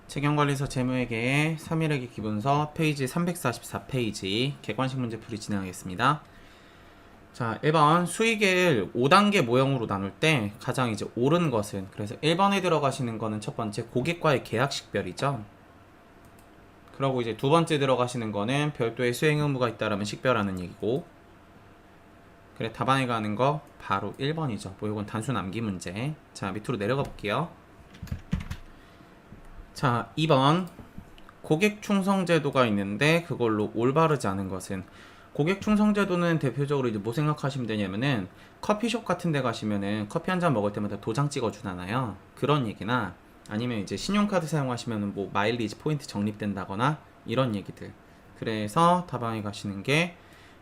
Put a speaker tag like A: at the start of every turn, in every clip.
A: 재경관리서 재무회계의 3일회계 기본서 페이지 344페이지 객관식 문제풀이 진행하겠습니다. 자, 1번 수익을 5단계 모형으로 나눌 때 가장 이제 옳은 것은, 그래서 1번에 들어가시는 거는 첫 번째 고객과의 계약 식별이죠. 그리고 이제 두 번째 들어가시는 거는 별도의 수행 의무가 있다라면 식별하는 얘기고, 그래 답안에 가는 거 바로 1번이죠. 뭐 이건 단순 암기 문제. 자, 밑으로 내려가 볼게요. 자, 2번 고객 충성 제도가 있는데 그걸로 올바르지 않은 것은, 고객 충성 제도는 대표적으로 이제 뭐 생각하시면 되냐면은 커피숍 같은 데 가시면은 커피 한 잔 먹을 때마다 도장 찍어 주잖아요. 그런 얘기나 아니면 이제 신용카드 사용하시면은 뭐 마일리지 포인트 적립된다거나 이런 얘기들. 그래서 답안에 가시는 게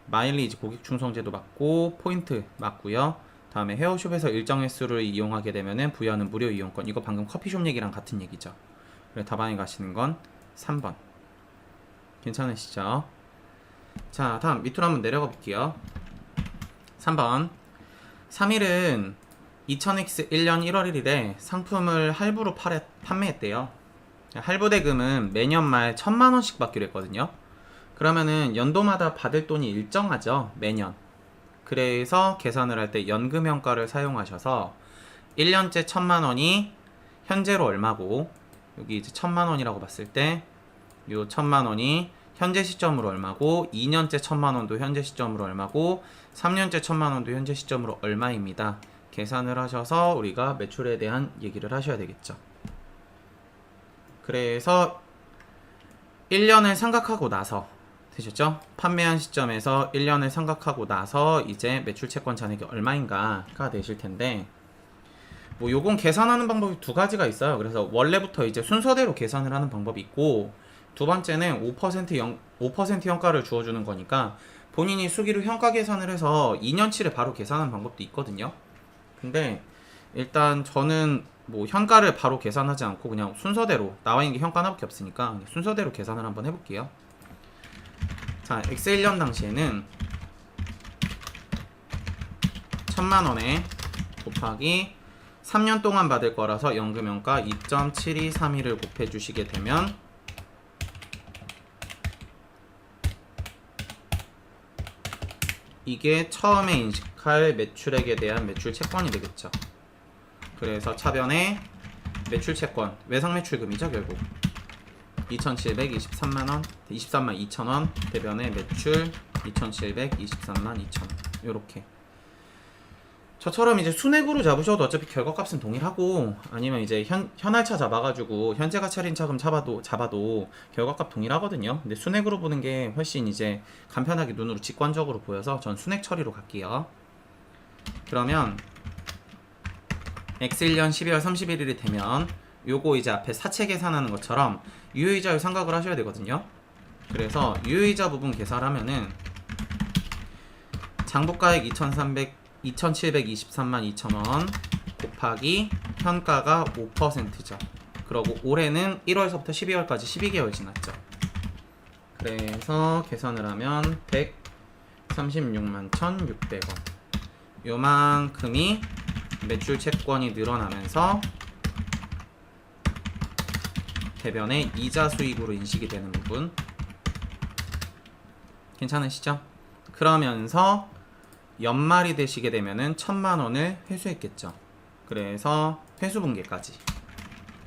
A: 마일리지 고객 충성 제도 맞고 포인트 맞고요. 다음에 헤어숍에서 일정 횟수를 이용하게 되면은 부여하는 무료 이용권. 이거 방금 커피숍 얘기랑 같은 얘기죠. 그래 답안에 가시는 건 3번. 괜찮으시죠? 자, 다음 밑으로 한번 내려가 볼게요. 3번 3일은 2000X 1년 1월 1일에 상품을 할부로 판매했대요. 할부 대금은 매년 말 1000만원씩 받기로 했거든요. 그러면은 연도마다 받을 돈이 일정하죠, 매년. 그래서 계산을 할 때 연금형가를 사용하셔서 1년째 1000만원이 현재로 얼마고, 여기 이제 1000만원이라고 봤을 때 요 1000만원이 현재 시점으로 얼마고, 2년째 1000만원도 현재 시점으로 얼마고, 3년째 1000만원도 현재 시점으로 얼마입니다. 계산을 하셔서 우리가 매출에 대한 얘기를 하셔야 되겠죠. 그래서 1년을 생각하고 나서 되셨죠? 판매한 시점에서 1년을 생각하고 나서 이제 매출 채권 잔액이 얼마인가가 되실 텐데, 뭐 요건 계산하는 방법이 두 가지가 있어요. 그래서 원래부터 이제 순서대로 계산을 하는 방법이 있고, 두 번째는 5% 현가를 주어주는 거니까 본인이 수기로 현가 계산을 해서 2년치를 바로 계산하는 방법도 있거든요. 근데 일단 저는 뭐 현가를 바로 계산하지 않고 그냥 순서대로, 나와 있는 게 현가 하나밖에 없으니까 순서대로 계산을 한번 해볼게요. 자, X1년 당시에는 1000만원에 곱하기 3년 동안 받을 거라서 연금형가 2.7231을 곱해주시게 되면 이게 처음에 인식할 매출액에 대한 매출 채권이 되겠죠. 그래서 차변에 매출 채권, 외상 매출금이죠, 결국. 2723만원, 23만 2천원, 대변에 매출 2723만 2천원. 요렇게. 저처럼 이제 순액으로 잡으셔도 어차피 결과값은 동일하고, 아니면 이제 현할차 잡아가지고 현재 가치 할인 차금 잡아도 결과값 동일하거든요. 근데 순액으로 보는 게 훨씬 이제 간편하게 눈으로 직관적으로 보여서 전 순액 처리로 갈게요. 그러면 X1년 12월 31일이 되면 요거 이제 앞에 사채 계산하는 것처럼 유효이자율 생각을 하셔야 되거든요. 그래서 유효이자 부분 계산하면은 장부가액 2723만 2천원 곱하기 현가가 5%죠. 그러고 올해는 1월서부터 12월까지 12개월 지났죠. 그래서 계산을 하면 136만 1,600원. 요만큼이 매출 채권이 늘어나면서 대변의 이자 수익으로 인식이 되는 부분. 괜찮으시죠? 그러면서 연말이 되시게 되면은 1000만원을 회수했겠죠. 그래서 회수분기까지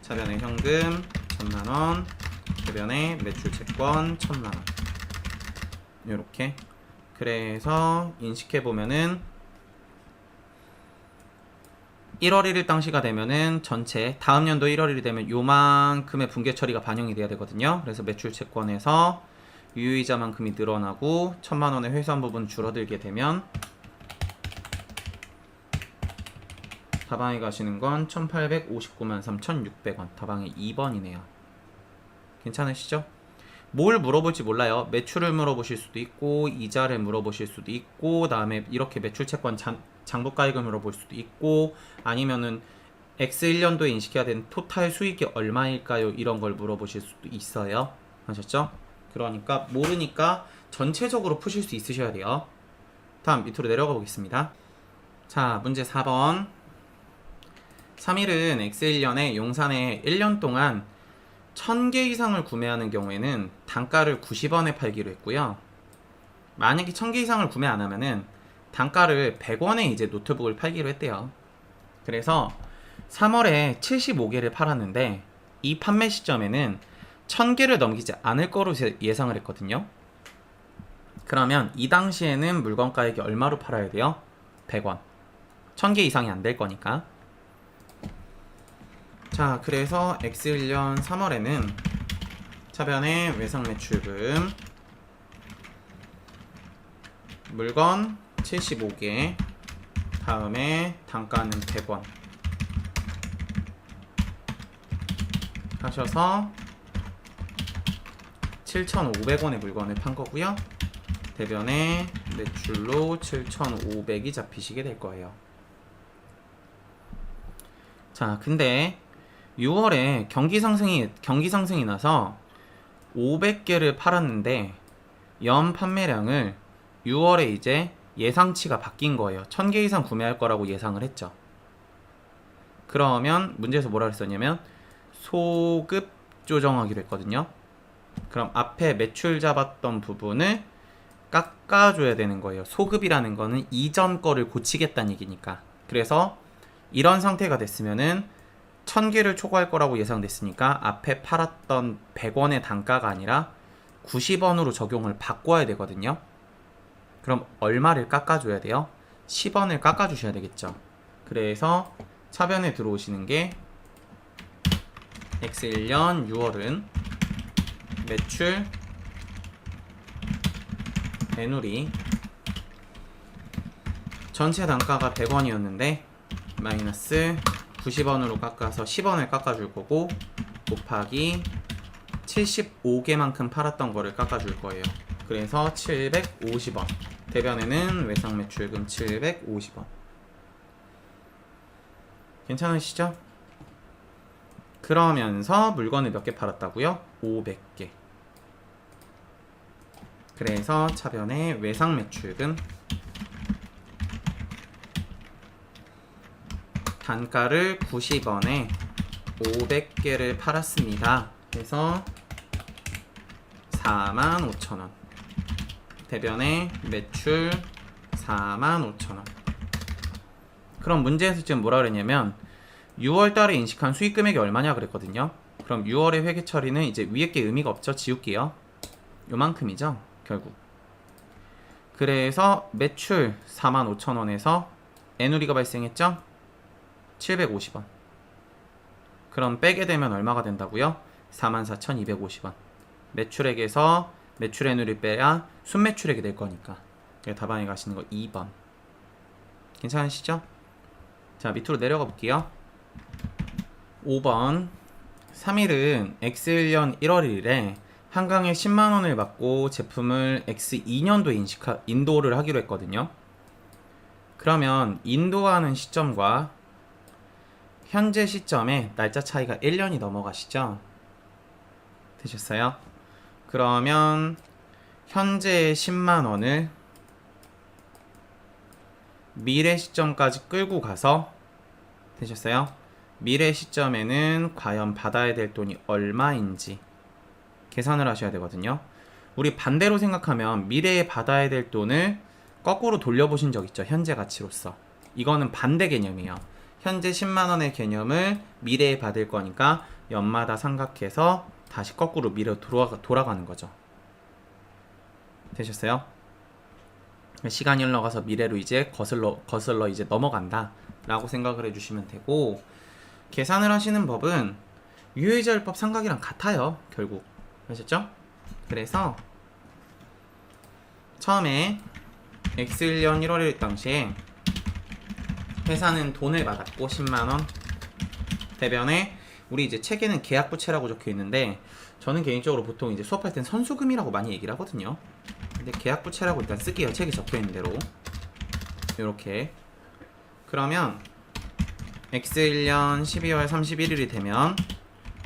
A: 차변의 현금 1000만원, 대변의 매출 채권 1000만원. 요렇게. 그래서 인식해보면은 1월 1일 당시가 되면은 전체 다음 연도 1월 1일이 되면 요만큼의 분계 처리가 반영이 돼야 되거든요. 그래서 매출 채권에서 유효이자만큼이 늘어나고 1000만원의 회수한 부분 줄어들게 되면 다방에 가시는 건 1859만 3,600원. 다방이 2번이네요. 괜찮으시죠? 뭘 물어볼지 몰라요. 매출을 물어보실 수도 있고, 이자를 물어보실 수도 있고, 다음에 이렇게 매출 채권 장부가액을 물어볼 수도 있고, 아니면은 X1년도에 인식해야 되는 토탈 수익이 얼마일까요? 이런 걸 물어보실 수도 있어요. 아셨죠? 그러니까 모르니까 전체적으로 푸실 수 있으셔야 돼요. 다음 밑으로 내려가 보겠습니다. 자, 문제 4번. 3일은 X1년에 용산에 1년 동안 1000개 이상을 구매하는 경우에는 단가를 90원에 팔기로 했고요. 만약에 1000개 이상을 구매 안 하면은 단가를 100원에 이제 노트북을 팔기로 했대요. 그래서 3월에 75개를 팔았는데 이 판매 시점에는 1000개를 넘기지 않을 거로 예상을 했거든요. 그러면 이 당시에는 물건 가격이 얼마로 팔아야 돼요? 100원. 1000개 이상이 안 될 거니까. 자, 그래서 X1년 3월에는 차변의 외상 매출금 물건 75개 다음에 단가는 100원 하셔서 7,500원의 물건을 판 거고요. 대변에 매출로 7,500이 잡히시게 될 거예요. 자, 근데 6월에 경기 상승이 나서 500개를 팔았는데 연 판매량을 6월에 이제 예상치가 바뀐 거예요. 1000개 이상 구매할 거라고 예상을 했죠. 그러면 문제에서 뭐라 그랬었냐면 소급 조정하기로 했거든요. 그럼 앞에 매출 잡았던 부분을 깎아줘야 되는 거예요. 소급이라는 거는 이전 거를 고치겠다는 얘기니까. 그래서 이런 상태가 됐으면은 1000개를 초과할 거라고 예상됐으니까 앞에 팔았던 100원의 단가가 아니라 90원으로 적용을 바꿔야 되거든요. 그럼 얼마를 깎아줘야 돼요? 10원을 깎아주셔야 되겠죠. 그래서 차변에 들어오시는 게 X1년 6월은 매출 애누리 전체 단가가 100원이었는데 마이너스 90원으로 깎아서 10원을 깎아줄 거고 곱하기 75개만큼 팔았던 거를 깎아줄 거예요. 그래서 750원. 대변에는 외상 매출금 750원. 괜찮으시죠? 그러면서 물건을 몇 개 팔았다고요? 500개. 그래서 차변의 외상 매출금 단가를 90원에 500개를 팔았습니다. 그래서 45,000원. 대변의 매출 45,000원. 그럼 문제에서 지금 뭐라 그랬냐면 6월달에 인식한 수익 금액이 얼마냐 그랬거든요. 그럼 6월의 회계 처리는 이제 위에 게 의미가 없죠. 지울게요. 요만큼이죠 결국. 그래서 매출 45,000원에서 애누리가 발생했죠. 750원. 그럼 빼게 되면 얼마가 된다고요? 44,250원. 매출액에서 매출 애누리 빼야 순매출액이 될 거니까. 답안에 가시는 거 2번. 괜찮으시죠? 자, 밑으로 내려가 볼게요. 5번 3일은 X1년 1월 1일에 한강에 10만원을 받고 제품을 X2년도에 인도를 하기로 했거든요. 그러면 인도하는 시점과 현재 시점에 날짜 차이가 1년이 넘어가시죠? 되셨어요? 그러면 현재의 10만원을 미래 시점까지 끌고 가서 되셨어요? 미래 시점에는 과연 받아야 될 돈이 얼마인지 계산을 하셔야 되거든요. 우리 반대로 생각하면 미래에 받아야 될 돈을 거꾸로 돌려보신 적 있죠? 현재 가치로서. 이거는 반대 개념이에요. 현재 10만원의 개념을 미래에 받을 거니까 연마다 삼각해서 다시 거꾸로 미래로 돌아가는 거죠. 되셨어요? 시간이 흘러가서 미래로 이제 거슬러 이제 넘어간다 라고 생각을 해주시면 되고, 계산을 하시는 법은 유효이자율법 삼각이랑 같아요. 결국 아셨죠? 그래서 처음에 X1년 1월 1일 당시에 회사는 돈을 받았고 10만원. 대변에 우리 이제 책에는 계약부채라고 적혀 있는데 저는 개인적으로 보통 이제 수업할 땐 선수금이라고 많이 얘기를 하거든요. 근데 계약부채라고 일단 쓸게요. 책에 적혀 있는 대로. 요렇게. 그러면 X1년 12월 31일이 되면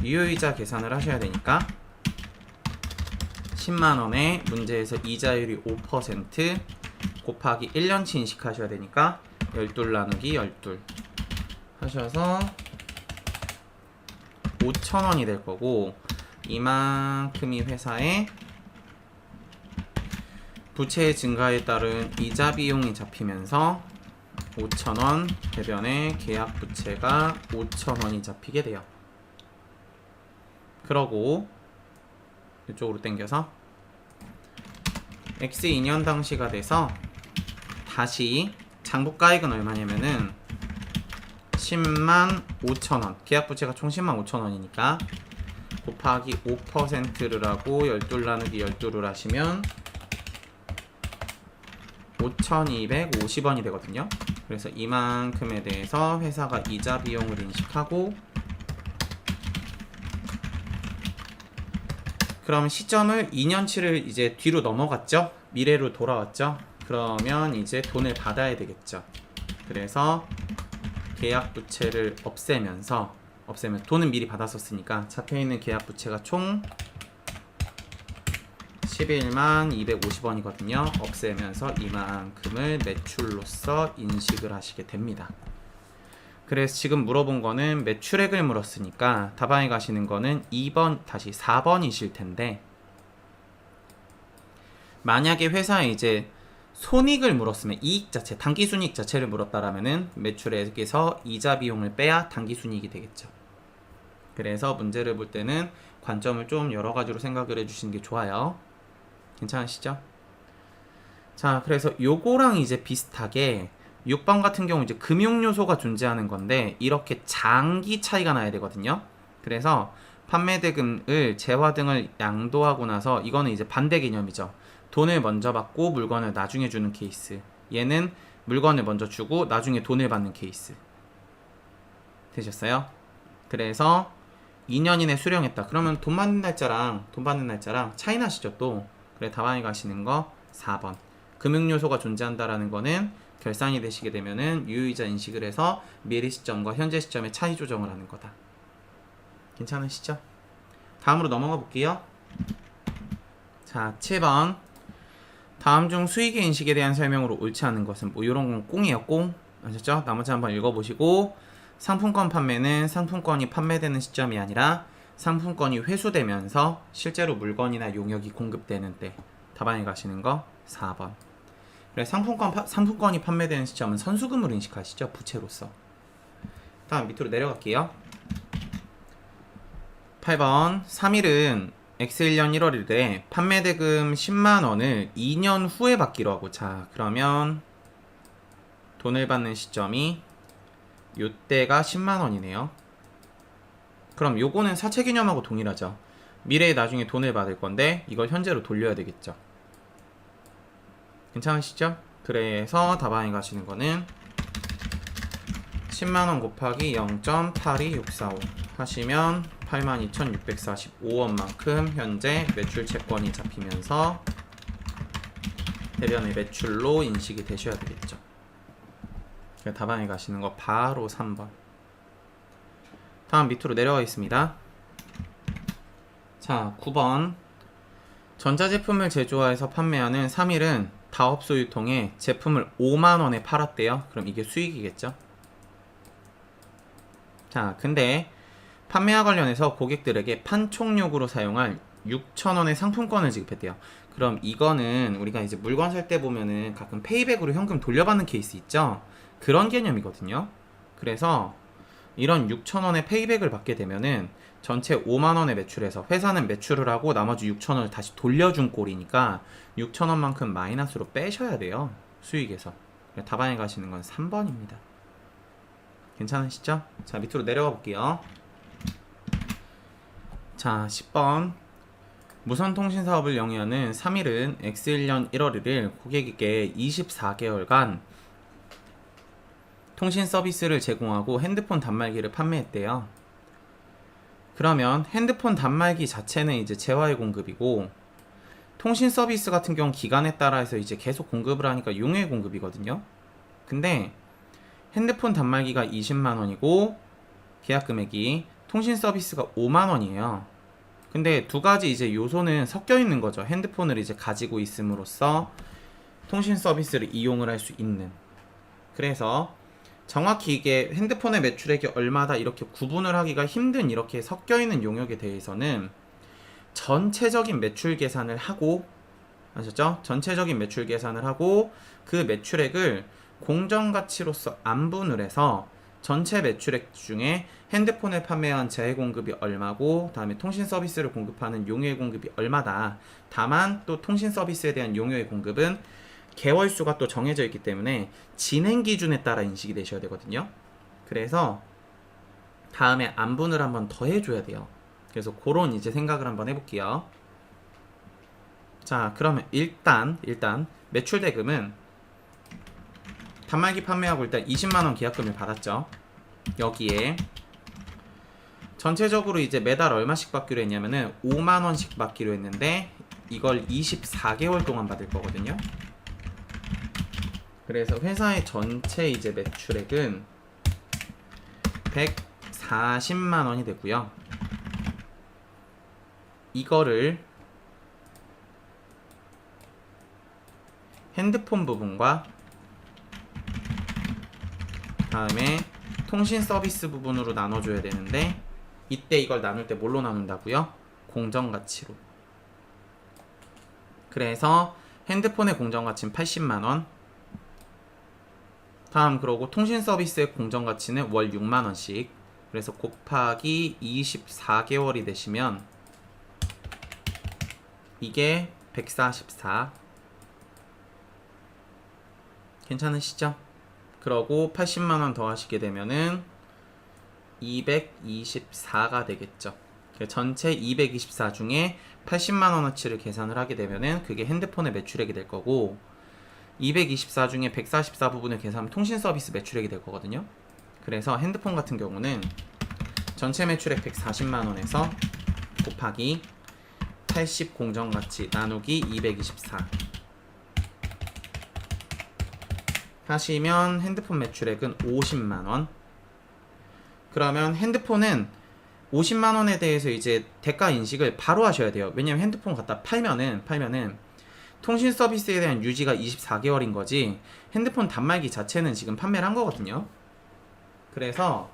A: 유효이자 계산을 하셔야 되니까 10만원에 문제에서 이자율이 5% 곱하기 1년치 인식하셔야 되니까 12 나누기 12 하셔서 5,000원이 될 거고, 이만큼이 회사의 부채의 증가에 따른 이자 비용이 잡히면서 5,000원 대변에 계약 부채가 5,000원이 잡히게 돼요. 그러고 이쪽으로 당겨서 X 2년 당시가 돼서 다시 장부가액은 얼마냐면은 10만 5천원, 계약 부채가 총 10만 5천원이니까 곱하기 5%를 하고 12 나누기 12를 하시면 5,250원이 되거든요. 그래서 이만큼에 대해서 회사가 이자 비용을 인식하고, 그럼 시점을 2년치를 이제 뒤로 넘어갔죠? 미래로 돌아왔죠? 그러면 이제 돈을 받아야 되겠죠. 그래서 계약 부채를 없애면 돈은 미리 받았었으니까 잡혀있는 계약 부채가 총 11만 250원이거든요. 없애면서 이만큼을 매출로서 인식을 하시게 됩니다. 그래서 지금 물어본 거는 매출액을 물었으니까 답안에 가시는 거는 2번 다시 4번이실 텐데, 만약에 회사에 이제 손익을 물었으면 이익 자체, 당기순이익 자체를 물었다라면은 매출액에서 이자 비용을 빼야 당기순이익이 되겠죠. 그래서 문제를 볼 때는 관점을 좀 여러 가지로 생각을 해주시는 게 좋아요. 괜찮으시죠? 자, 그래서 요거랑 이제 비슷하게 6번 같은 경우 이제 금융 요소가 존재하는 건데 이렇게 장기 차이가 나야 되거든요. 그래서 판매 대금을 재화 등을 양도하고 나서, 이거는 이제 반대 개념이죠. 돈을 먼저 받고 물건을 나중에 주는 케이스. 얘는 물건을 먼저 주고 나중에 돈을 받는 케이스. 되셨어요? 그래서 2년 이내 수령했다. 그러면 돈 받는 날짜랑 차이 나시죠 또. 그래, 답안에 가시는 거 4번. 금융 요소가 존재한다라는 거는 결산이 되시게 되면은 유효이자 인식을 해서 미래 시점과 현재 시점의 차이 조정을 하는 거다. 괜찮으시죠? 다음으로 넘어가 볼게요. 자, 7번. 다음 중 수익의 인식에 대한 설명으로 옳지 않은 것은 뭐 이런 건 꽁이에요, 꽁. 아셨죠? 나머지 한번 읽어보시고, 상품권 판매는 상품권이 판매되는 시점이 아니라 상품권이 회수되면서 실제로 물건이나 용역이 공급되는 때. 답안에 가시는 거 4번. 그래, 상품권이 판매되는 시점은 선수금으로 인식하시죠, 부채로서. 다음 밑으로 내려갈게요. 8번. 3일은 X1년 1월 1일에 판매대금 10만원을 2년 후에 받기로 하고, 자, 그러면 돈을 받는 시점이 요때가 10만원이네요. 그럼 요거는 사채 개념하고 동일하죠. 미래에 나중에 돈을 받을 건데 이걸 현재로 돌려야 되겠죠. 괜찮으시죠? 그래서 답안에 가시는 거는 10만원 곱하기 0.82645 하시면 82,645원만큼 현재 매출 채권이 잡히면서 대변의 매출로 인식이 되셔야 되겠죠. 답안에 가시는 거 바로 3번. 다음 밑으로 내려가 있습니다. 자, 9번. 전자제품을 제조하여서 판매하는 3일은 다업소 유통에 제품을 5만원에 팔았대요. 그럼 이게 수익이겠죠? 자, 근데 판매와 관련해서 고객들에게 판촉용으로 사용할 6,000원의 상품권을 지급했대요. 그럼 이거는 우리가 이제 물건 살 때 보면은 가끔 페이백으로 현금 돌려받는 케이스 있죠? 그런 개념이거든요. 그래서 이런 6,000원의 페이백을 받게 되면은 전체 5만원의 매출에서 회사는 매출을 하고 나머지 6,000원을 다시 돌려준 꼴이니까 6,000원만큼 마이너스로 빼셔야 돼요, 수익에서. 답안에 가시는 건 3번입니다. 괜찮으시죠? 자, 밑으로 내려가 볼게요. 자, 10번. 무선통신사업을 영위하는 3일은 X1년 1월 1일 고객에게 24개월간 통신 서비스를 제공하고 핸드폰 단말기를 판매했대요. 그러면 핸드폰 단말기 자체는 이제 재화의 공급이고, 통신 서비스 같은 경우 기간에 따라서 이제 계속 공급을 하니까 용의 공급이거든요. 근데 핸드폰 단말기가 20만원이고 계약 금액이 통신 서비스가 5만원이에요. 근데 두 가지 이제 요소는 섞여 있는 거죠. 핸드폰을 이제 가지고 있음으로써 통신 서비스를 이용을 할 수 있는. 그래서 정확히 이게 핸드폰의 매출액이 얼마다 이렇게 구분을 하기가 힘든 이렇게 섞여 있는 용역에 대해서는 전체적인 매출 계산을 하고, 아셨죠? 전체적인 매출 계산을 하고 그 매출액을 공정가치로서 안분을 해서 전체 매출액 중에 핸드폰을 판매한 재공급이 얼마고, 다음에 통신 서비스를 공급하는 용요의 공급이 얼마다. 다만 또 통신 서비스에 대한 용요의 공급은 개월수가 또 정해져 있기 때문에 진행 기준에 따라 인식이 되셔야 되거든요. 그래서 다음에 안분을 한번 더 해줘야 돼요. 그래서 그런 이제 생각을 한번 해볼게요. 자, 그러면 일단 매출 대금은 단말기 판매하고 일단 20만원 계약금을 받았죠. 여기에 전체적으로 이제 매달 얼마씩 받기로 했냐면은 5만원씩 받기로 했는데 이걸 24개월 동안 받을 거거든요. 그래서 회사의 전체 이제 매출액은 140만원이 되고요. 이거를 핸드폰 부분과 다음에 통신 서비스 부분으로 나눠줘야 되는데, 이때 이걸 나눌 때 뭘로 나눈다고요? 공정가치로. 그래서 핸드폰의 공정가치는 80만원, 다음 그러고 통신 서비스의 공정가치는 월 6만원씩, 그래서 곱하기 24개월이 되시면 이게 144. 괜찮으시죠? 그러고 80만원 더 하시게 되면은 224가 되겠죠. 전체 224 중에 80만원어치를 계산을 하게 되면은 그게 핸드폰의 매출액이 될 거고, 224 중에 144 부분을 계산하면 통신 서비스 매출액이 될 거거든요. 그래서 핸드폰 같은 경우는 전체 매출액 140만원에서 곱하기 80 공정가치 나누기 224 하시면 핸드폰 매출액은 50만원. 그러면 핸드폰은 50만원에 대해서 이제 대가 인식을 바로 하셔야 돼요. 왜냐면 핸드폰 갖다 팔면은 통신 서비스에 대한 유지가 24개월인 거지 핸드폰 단말기 자체는 지금 판매를 한 거거든요. 그래서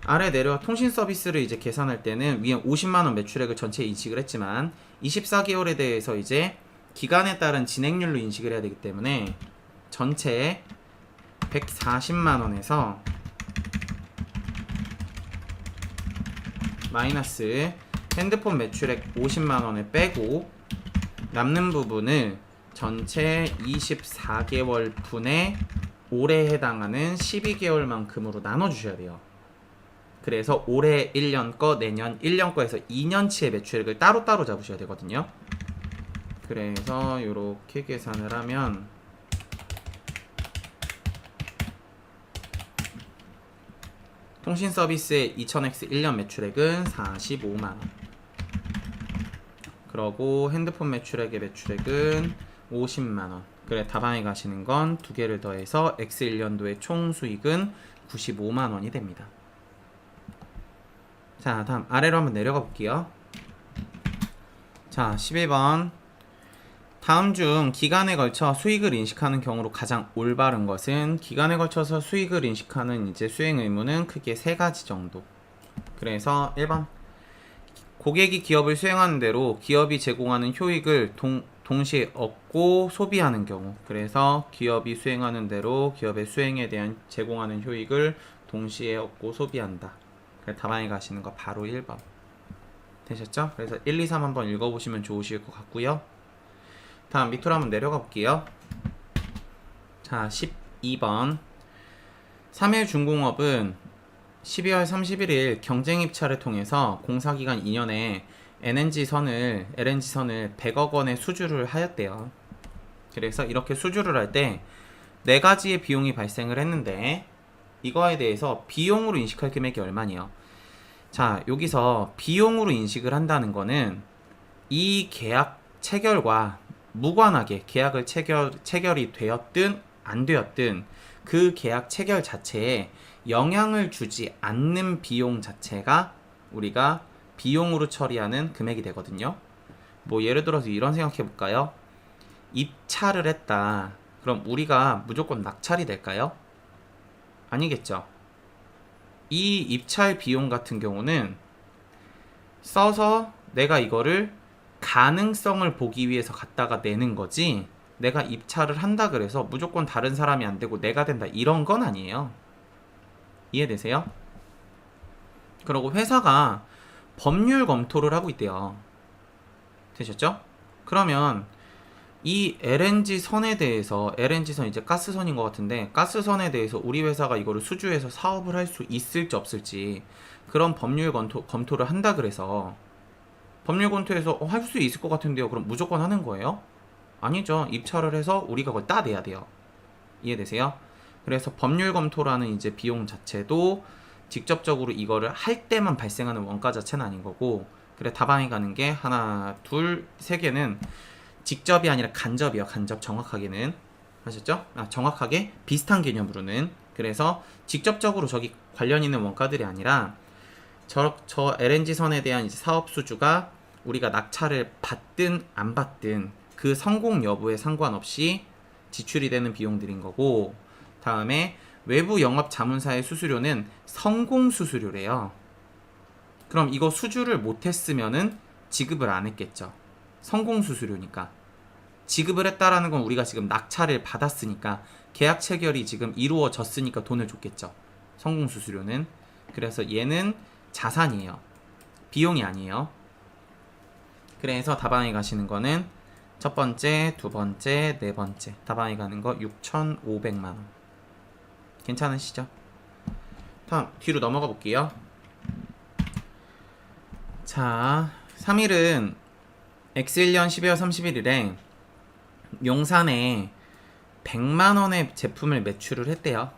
A: 아래 내려 통신 서비스를 이제 계산할 때는 위에 50만원 매출액을 전체 인식을 했지만 24개월에 대해서 이제 기간에 따른 진행률로 인식을 해야 되기 때문에 전체 140만원에서 마이너스 핸드폰 매출액 50만원을 빼고 남는 부분을 전체 24개월 분의 올해에 해당하는 12개월만큼으로 나눠주셔야 돼요. 그래서 올해 1년 거, 내년 1년 거에서 2년치의 매출액을 따로따로 잡으셔야 되거든요. 그래서 이렇게 계산을 하면 통신 서비스의 2000X 1년 매출액은 45만원. 그러고 핸드폰 매출액의 매출액은 50만원. 그래, 다방에 가시는 건 두 개를 더해서 X 1년도의 총 수익은 95만원이 됩니다. 자, 다음 아래로 한번 내려가 볼게요. 자, 11번. 다음 중 기간에 걸쳐 수익을 인식하는 경우로 가장 올바른 것은? 기간에 걸쳐서 수익을 인식하는 이제 수행 의무는 크게 세 가지 정도. 그래서 1번. 고객이 기업을 수행하는 대로 기업이 제공하는 효익을 동시에 얻고 소비하는 경우. 그래서 기업이 수행하는 대로 기업의 수행에 대한 제공하는 효익을 동시에 얻고 소비한다. 그래서 답안에 가시는 거 바로 1번. 되셨죠? 그래서 1, 2, 3 한번 읽어보시면 좋으실 것 같고요. 다음 밑으로 한번 내려가 볼게요. 자, 12번. 3일중공업은 12월 31일 경쟁 입찰을 통해서 공사기간 2년에 LNG선을 100억 원의 수주를 하였대요. 그래서 이렇게 수주를 할 때 4가지의 비용이 발생을 했는데 이거에 대해서 비용으로 인식할 금액이 얼마냐. 자, 여기서 비용으로 인식을 한다는 거는 이 계약 체결과 무관하게 계약을 체결이 되었든 안 되었든 그 계약 체결 자체에 영향을 주지 않는 비용 자체가 우리가 비용으로 처리하는 금액이 되거든요. 뭐 예를 들어서 이런 생각해 볼까요? 입찰을 했다. 그럼 우리가 무조건 낙찰이 될까요? 아니겠죠. 이 입찰 비용 같은 경우는 써서 내가 이거를 가능성을 보기 위해서 갖다가 내는 거지, 내가 입찰을 한다 그래서 무조건 다른 사람이 안 되고 내가 된다 이런 건 아니에요. 이해되세요? 그리고 회사가 법률 검토를 하고 있대요. 되셨죠? 그러면 이 LNG 선에 대해서, LNG 선 이제 가스선인 것 같은데, 가스선에 대해서 우리 회사가 이거를 수주해서 사업을 할 수 있을지 없을지 그런 법률 검토를 한다 그래서, 법률 검토에서 할 수 있을 것 같은데요, 그럼 무조건 하는 거예요? 아니죠. 입찰을 해서 우리가 그걸 따내야 돼요. 이해되세요? 그래서 법률 검토라는 이제 비용 자체도 직접적으로 이거를 할 때만 발생하는 원가 자체는 아닌 거고, 그래 답안이 가는 게 하나, 둘, 세 개는 직접이 아니라 간접이요. 간접 정확하게는. 아셨죠? 정확하게 비슷한 개념으로는. 그래서 직접적으로 저기 관련 있는 원가들이 아니라 저 LNG 선에 대한 이제 사업 수주가 우리가 낙찰을 받든 안 받든 그 성공 여부에 상관없이 지출이 되는 비용들인 거고, 다음에 외부 영업 자문사의 수수료는 성공 수수료래요. 그럼 이거 수주를 못했으면은 지급을 안 했겠죠. 성공 수수료니까. 지급을 했다라는 건 우리가 지금 낙찰을 받았으니까, 계약 체결이 지금 이루어졌으니까 돈을 줬겠죠. 성공 수수료는. 그래서 얘는 자산이에요. 비용이 아니에요. 그래서 답안에 가시는 거는 첫 번째, 두 번째, 네 번째. 답안에 가는 거 6,500만 원. 괜찮으시죠? 다음 뒤로 넘어가 볼게요. 자, 3일은 X1년 12월 31일에 용산에 100만원의 제품을 매출을 했대요.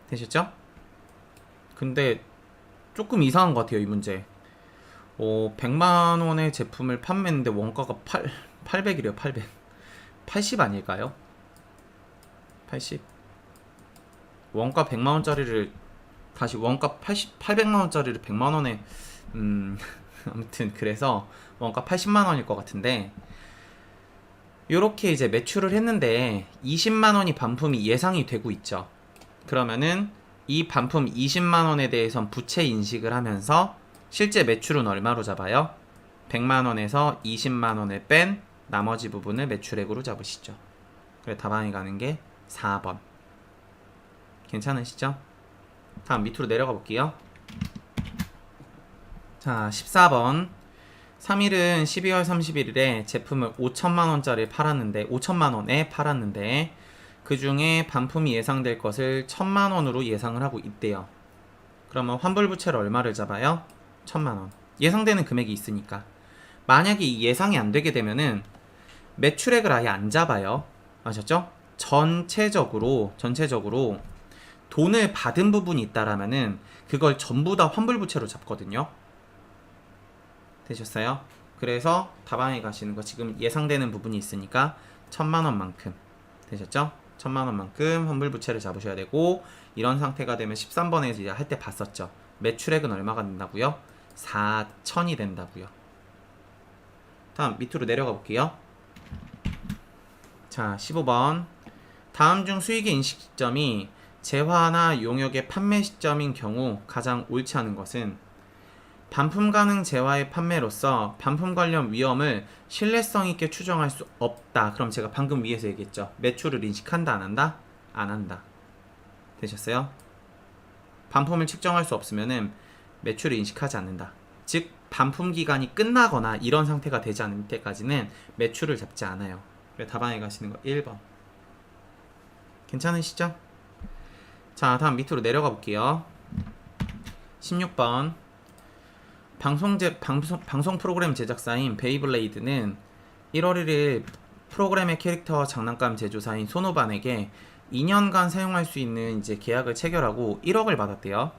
A: 되셨죠? 근데 조금 이상한 것 같아요, 이 문제. 100만원의 제품을 판매했는데 원가가 800이래요, 800. 80 아닐까요? 80? 원가 100만원짜리를 다시 원가 800만원짜리를 100만원에 아무튼 그래서 원가 80만원일 것 같은데, 요렇게 이제 매출을 했는데 20만원이 반품이 예상이 되고 있죠. 그러면은 이 반품 20만원에 대해선 부채 인식을 하면서 실제 매출은 얼마로 잡아요? 100만원에서 20만원을 뺀 나머지 부분을 매출액으로 잡으시죠. 그래서 답안이 가는 게 4번. 괜찮으시죠? 다음 밑으로 내려가 볼게요. 자, 14번. 3일은 12월 31일에 제품을 5천만원짜리 팔았는데, 5천만원에 팔았는데 그 중에 반품이 예상될 것을 1,000만원으로 예상을 하고 있대요. 그러면 환불부채를 얼마를 잡아요? 1,000만원. 예상되는 금액이 있으니까. 만약에 이 예상이 안 되게 되면은 매출액을 아예 안 잡아요. 아셨죠? 전체적으로 돈을 받은 부분이 있다라면은 그걸 전부 다 환불부채로 잡거든요. 되셨어요? 그래서 답안에 가시는 거 지금 예상되는 부분이 있으니까 1,000만원만큼. 되셨죠? 1,000만원만큼 환불부채를 잡으셔야 되고, 이런 상태가 되면 13번에서 이제 할 때 봤었죠. 매출액은 얼마가 된다고요? 4천이 된다고요. 다음 밑으로 내려가 볼게요. 자, 15번. 다음 중 수익의 인식 시점이 재화나 용역의 판매 시점인 경우 가장 옳지 않은 것은, 반품 가능 재화의 판매로서 반품 관련 위험을 신뢰성 있게 추정할 수 없다. 그럼 제가 방금 위에서 얘기했죠. 매출을 인식한다, 안 한다? 안 한다. 되셨어요? 반품을 측정할 수 없으면은 매출을 인식하지 않는다. 즉 반품 기간이 끝나거나 이런 상태가 되지 않을 때까지는 매출을 잡지 않아요. 그래서 답안에 가시는 거 1번. 괜찮으시죠? 자, 다음 밑으로 내려가 볼게요. 16번. 방송 프로그램 제작사인 베이블레이드는 1월 1일 프로그램의 캐릭터 장난감 제조사인 소노반에게 2년간 사용할 수 있는 이제 계약을 체결하고 1억을 받았대요.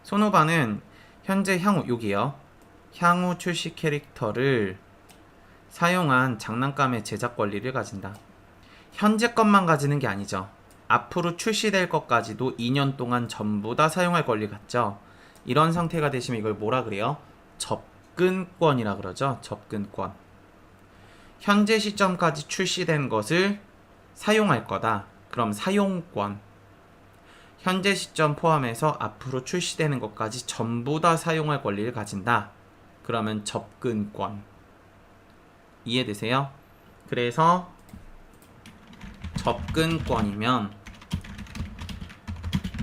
A: 소노반은 현재 향후 출시 캐릭터를 사용한 장난감의 제작 권리를 가진다. 현재 것만 가지는 게 아니죠. 앞으로 출시될 것까지도 2년 동안 전부 다 사용할 권리 갖죠. 이런 상태가 되시면 이걸 뭐라 그래요? 접근권이라 그러죠. 접근권. 현재 시점까지 출시된 것을 사용할 거다. 그럼 사용권. 현재 시점 포함해서 앞으로 출시되는 것까지 전부 다 사용할 권리를 가진다. 그러면 접근권. 이해되세요? 그래서 접근권이면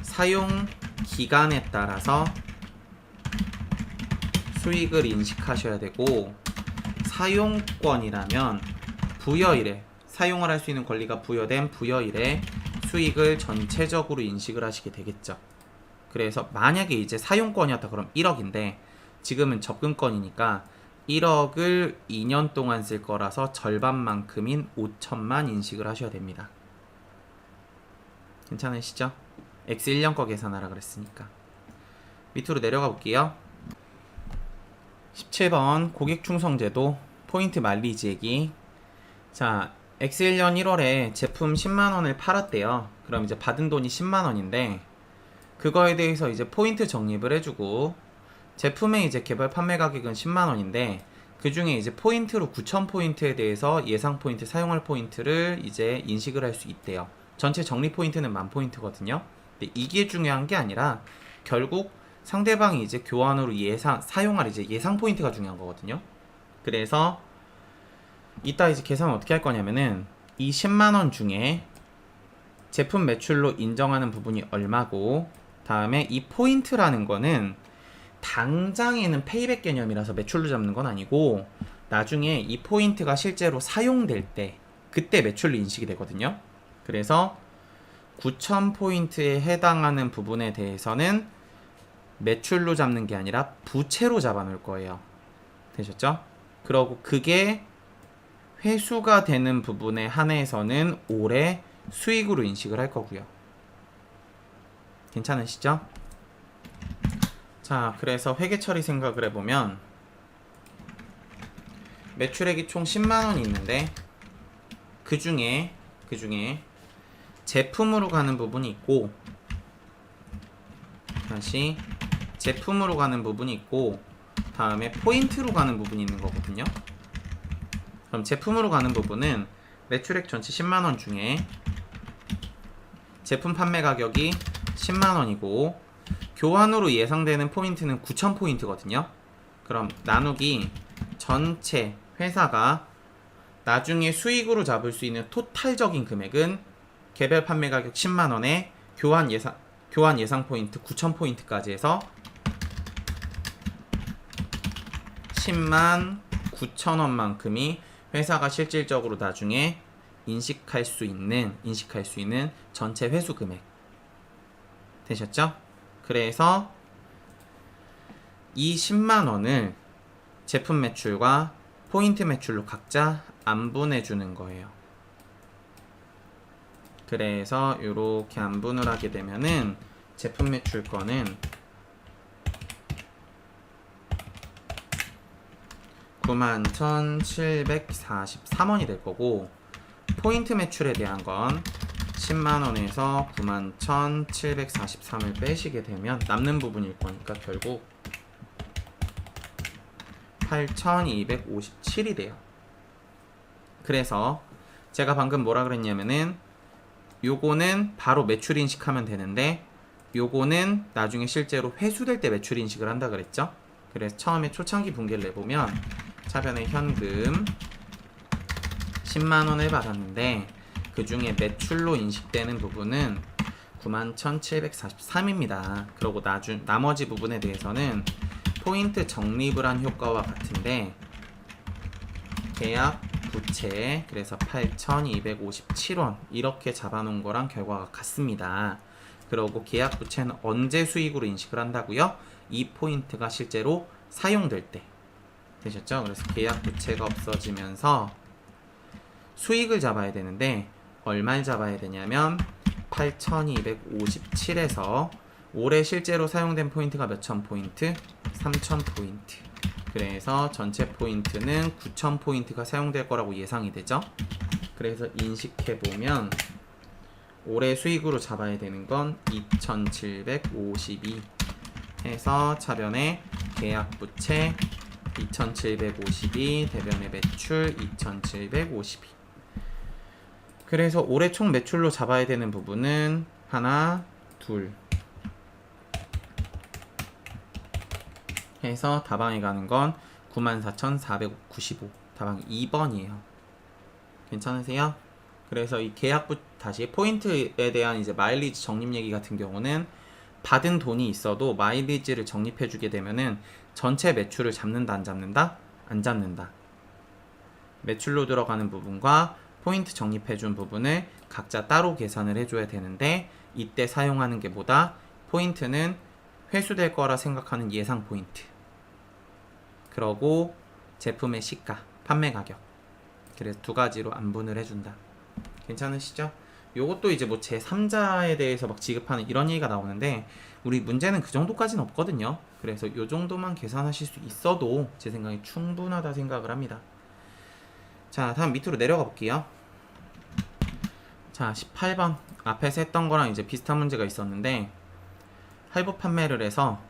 A: 사용 기간에 따라서 수익을 인식하셔야 되고, 사용권이라면 부여일에, 사용을 할 수 있는 권리가 부여된 부여일에 수익을 전체적으로 인식을 하시게 되겠죠. 그래서 만약에 이제 사용권이었다 그럼 1억인데 지금은 접근권이니까 1억을 2년 동안 쓸 거라서 절반만큼인 5천만 인식을 하셔야 됩니다. 괜찮으시죠? X 1년 거 계산하라 그랬으니까. 밑으로 내려가 볼게요. 17번 고객충성제도 포인트 마일리지 얘기. 자, X 1년 1월에 제품 10만원을 팔았대요. 그럼 이제 받은 돈이 10만원인데 그거에 대해서 이제 포인트 적립을 해주고, 제품의 이제 개별 판매 가격은 10만원인데 그 중에 이제 포인트로 9,000포인트에 대해서 예상 포인트, 사용할 포인트를 이제 인식을 할 수 있대요. 전체 적립 포인트는 10,000포인트거든요. 근데 이게 중요한 게 아니라 결국 상대방이 이제 교환으로 사용할 이제 예상 포인트가 중요한 거거든요. 그래서 이따 이제 계산을 어떻게 할 거냐면은 이 10만원 중에 제품 매출로 인정하는 부분이 얼마고, 다음에 이 포인트라는 거는 당장에는 페이백 개념이라서 매출로 잡는 건 아니고 나중에 이 포인트가 실제로 사용될 때 그때 매출로 인식이 되거든요. 그래서 9,000포인트에 해당하는 부분에 대해서는 매출로 잡는 게 아니라 부채로 잡아 놓을 거예요. 되셨죠? 그러고 그게 회수가 되는 부분에 한해서는 올해 수익으로 인식을 할 거고요. 괜찮으시죠? 자, 그래서 회계 처리 생각을 해보면 매출액이 총 10만원이 있는데 그 중에 제품으로 가는 부분이 있고, 다시 제품으로 가는 부분이 있고, 다음에 포인트로 가는 부분이 있는 거거든요. 그럼 제품으로 가는 부분은 매출액 전체 10만원 중에 제품 판매 가격이 10만원이고 교환으로 예상되는 포인트는 9,000포인트거든요. 그럼 나누기 전체 회사가 나중에 수익으로 잡을 수 있는 토탈적인 금액은 개별 판매 가격 10만원에 교환 예상 포인트 9,000포인트까지 해서 10만 9천원만큼이 회사가 실질적으로 나중에 인식할 수 있는 전체 회수 금액. 되셨죠? 그래서 이 10만원을 제품 매출과 포인트 매출로 각자 안분해 주는 거예요. 그래서 이렇게 안분을 하게 되면은 제품 매출 거는 91,743원이 될 거고, 포인트 매출에 대한 건 10만원에서 91,743을 빼시게 되면 남는 부분일 거니까 결국 8,257이 돼요. 그래서 제가 방금 뭐라 그랬냐면은 요거는 바로 매출 인식하면 되는데 요거는 나중에 실제로 회수될 때 매출 인식을 한다 그랬죠. 그래서 처음에 초창기 분기를 내보면 차변에 현금 10만원을 받았는데 그 중에 매출로 인식되는 부분은 91,743입니다. 그리고 나머지 부분에 대해서는 포인트 적립을 한 효과와 같은데 계약 부채, 그래서 8,257원 이렇게 잡아놓은 거랑 결과가 같습니다. 그리고 계약 부채는 언제 수익으로 인식을 한다고요? 이 포인트가 실제로 사용될 때. 되셨죠? 그래서 계약 부채가 없어지면서 수익을 잡아야 되는데 얼마를 잡아야 되냐면 8,257에서 올해 실제로 사용된 포인트가 몇천 포인트? 3,000 포인트. 그래서 전체 포인트는 9,000포인트가 사용될 거라고 예상이 되죠. 그래서 인식해보면 올해 수익으로 잡아야 되는 건 2,752 해서 차변에 계약 부채 2,752 대변의 매출 2,752. 그래서 올해 총 매출로 잡아야 되는 부분은 하나, 둘 해서 다방에 가는 건 94,495. 다방 2번이에요. 괜찮으세요? 그래서 이 계약부 다시 포인트에 대한 이제 마일리지 적립 얘기 같은 경우는 받은 돈이 있어도 마일리지를 적립해 주게 되면은 전체 매출을 잡는다 안 잡는다? 안 잡는다. 매출로 들어가는 부분과 포인트 적립해 준 부분을 각자 따로 계산을 해줘야 되는데 이때 사용하는 게 뭐다? 포인트는 회수될 거라 생각하는 예상 포인트. 그러고 제품의 시가, 판매 가격. 그래서 두 가지로 안분을 해준다. 괜찮으시죠? 요것도 이제 뭐 제3자에 대해서 막 지급하는 이런 얘기가 나오는데 우리 문제는 그 정도까지는 없거든요. 그래서 요 정도만 계산하실 수 있어도 제 생각에 충분하다 생각을 합니다. 자, 다음 밑으로 내려가 볼게요. 자, 18번 앞에서 했던 거랑 이제 비슷한 문제가 있었는데 할부 판매를 해서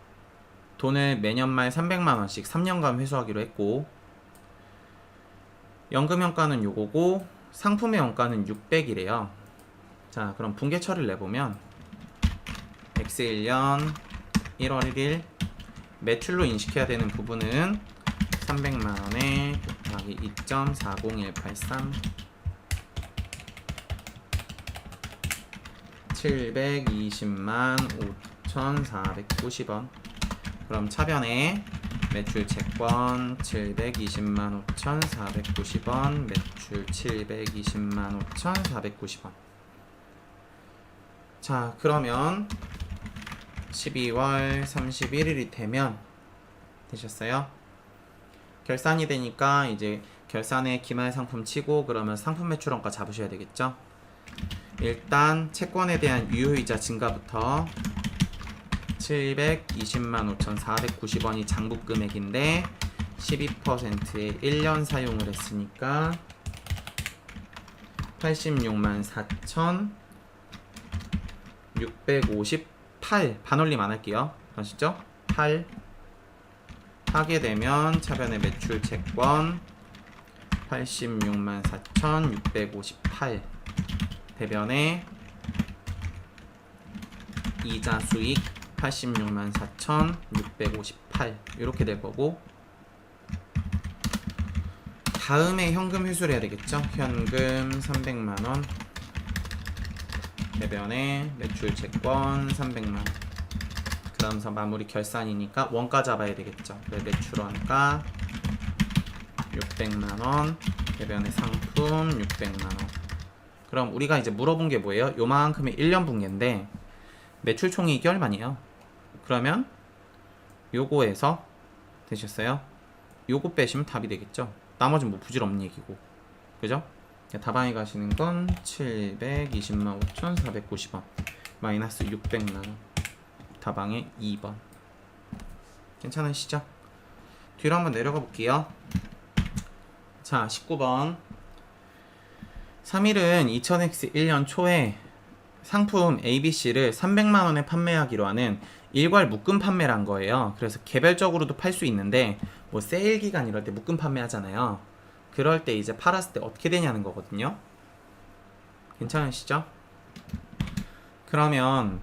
A: 돈을 매년 말 300만원씩 3년간 회수하기로 했고 연금 원가는 요거고 상품의 원가는 600이래요. 자, 그럼 분계 처리를 내보면 X1년 1월 1일 매출로 인식해야 되는 부분은 300만원에 곱하기 2.40183 720만 5,490원. 그럼 차변에 매출 채권 720만 5,490원, 매출 720만 5,490원. 자, 그러면 12월 31일이 되면 되셨어요? 결산이 되니까 이제 결산에 기말 상품 치고 그러면 상품 매출원가 잡으셔야 되겠죠? 일단 채권에 대한 유효이자 증가부터 720만 5,490원이 장부 금액인데 12%에 1년 사용을 했으니까 86만 4,658 반올림 안 할게요. 아시죠? 8 하게 되면 차변의 매출 채권 86만 4,658 대변에 이자 수익 86만 4,658 이렇게 될 거고 다음에 현금 회수를 해야 되겠죠. 현금 300만원 대변에 매출 채권 300만원 그러면서 마무리 결산이니까 원가 잡아야 되겠죠. 매출 원가 600만원 대변에 상품 600만원. 그럼 우리가 이제 물어본 게 뭐예요? 요만큼의 1년 분기인데 매출 총이익이 얼마니에요? 그러면 요거에서 되셨어요? 요거 빼시면 답이 되겠죠. 나머지는 뭐 부질없는 얘기고 그죠? 다방에 가시는 건 720만 5,490원 마이너스 600만원 다방에 2번. 괜찮으시죠? 뒤로 한번 내려가 볼게요. 자, 19번 3일은 2000X 1년 초에 상품 ABC를 300만원에 판매하기로 하는 일괄 묶음 판매를 한 거예요. 그래서 개별적으로도 팔 수 있는데 뭐 세일 기간 이럴 때 묶음 판매하잖아요. 그럴 때 이제 팔았을 때 어떻게 되냐는 거거든요. 괜찮으시죠? 그러면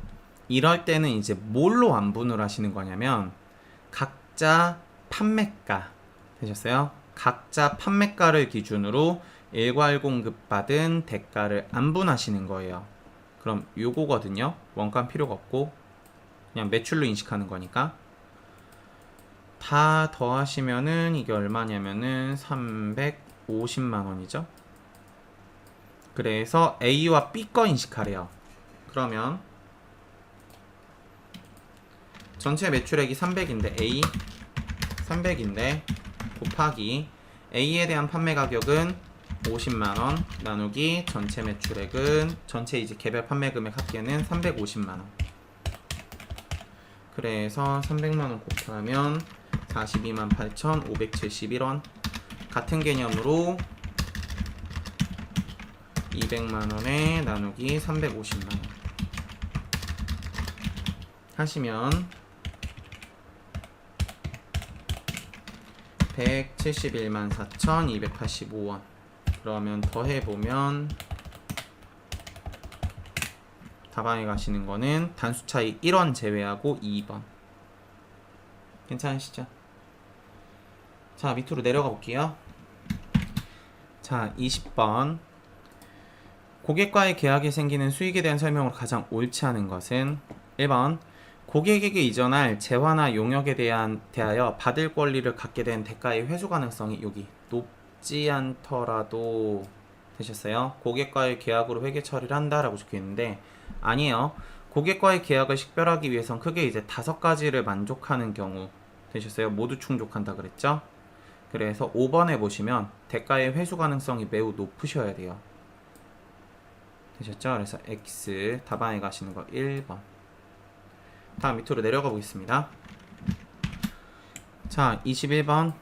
A: 이럴 때는 이제 뭘로 안분을 하시는 거냐면 각자 판매가 되셨어요? 각자 판매가를 기준으로 일괄 공급받은 대가를 안분하시는 거예요. 그럼 요거거든요. 원가는 필요가 없고 그냥 매출로 인식하는 거니까 다 더하시면은 이게 얼마냐면은 350만원이죠. 그래서 A와 B 거 인식하래요. 그러면 전체 매출액이 300인데 A 300인데 곱하기 A에 대한 판매 가격은 50만원 나누기 전체 매출액은 전체 이제 개별 판매 금액 합계는 350만원. 그래서 300만원 곱하면 42만 8,571원. 같은 개념으로 200만원에 나누기 350만원 하시면 171만 4,285원. 그러면 더해보면 다방에 가시는 거는 단수 차이 1원 제외하고 2번. 괜찮으시죠? 자, 밑으로 내려가 볼게요. 자, 20번. 고객과의 계약에 생기는 수익에 대한 설명으로 가장 옳지 않은 것은 1번 고객에게 이전할 재화나 용역에 대하여 받을 권리를 갖게 된 대가의 회수 가능성이 여기 높지 않더라도 되셨어요? 고객과의 계약으로 회계 처리를 한다라고 적혀 있는데 아니에요. 고객과의 계약을 식별하기 위해선 크게 이제 5가지를 만족하는 경우 되셨어요? 모두 충족한다 그랬죠? 그래서 5번에 보시면 대가의 회수 가능성이 매우 높으셔야 돼요. 되셨죠? 그래서 X 답안에 가시는 거 1번. 다음 밑으로 내려가 보겠습니다. 자, 21번.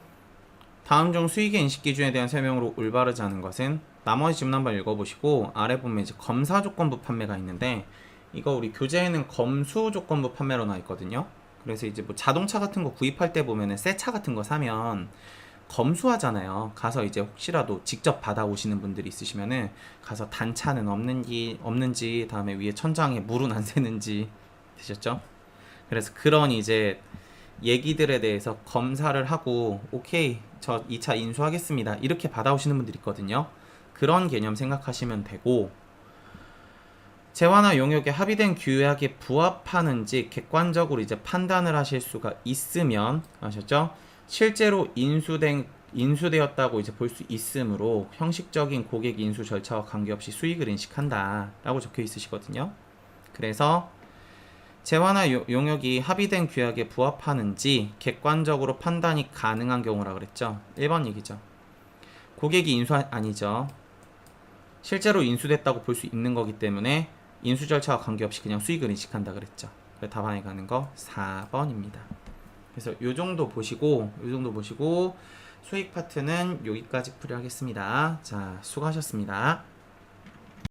A: 다음 중 수익의 인식 기준에 대한 설명으로 올바르지 않은 것은 나머지 질문 한번 읽어보시고 아래 보면 이제 검사 조건부 판매가 있는데 이거 우리 교재에는 검수 조건부 판매로 나와 있거든요. 그래서 이제 뭐 자동차 같은 거 구입할 때 보면은 새 차 같은 거 사면 검수하잖아요. 가서 이제 혹시라도 직접 받아오시는 분들이 있으시면은 가서 단차는 없는지 다음에 위에 천장에 물은 안 새는지 되셨죠? 그래서 그런 이제 얘기들에 대해서 검사를 하고 오케이 저 이 차 인수하겠습니다 이렇게 받아오시는 분들이 있거든요. 그런 개념 생각하시면 되고 재화나 용역에 합의된 규약에 부합하는지 객관적으로 이제 판단을 하실 수가 있으면 아셨죠? 실제로 인수되었다고 이제 볼 수 있으므로 형식적인 고객 인수 절차와 관계없이 수익을 인식한다 라고 적혀 있으시거든요. 그래서 재화나 용역이 합의된 규약에 부합하는지 객관적으로 판단이 가능한 경우라 그랬죠. 1번 얘기죠. 고객이 아니죠. 실제로 인수됐다고 볼 수 있는 거기 때문에 인수 절차와 관계없이 그냥 수익을 인식한다 그랬죠. 그래서 답안에 가는 거 4번입니다. 그래서 요 정도 보시고 수익 파트는 여기까지 풀이하겠습니다. 자, 수고하셨습니다.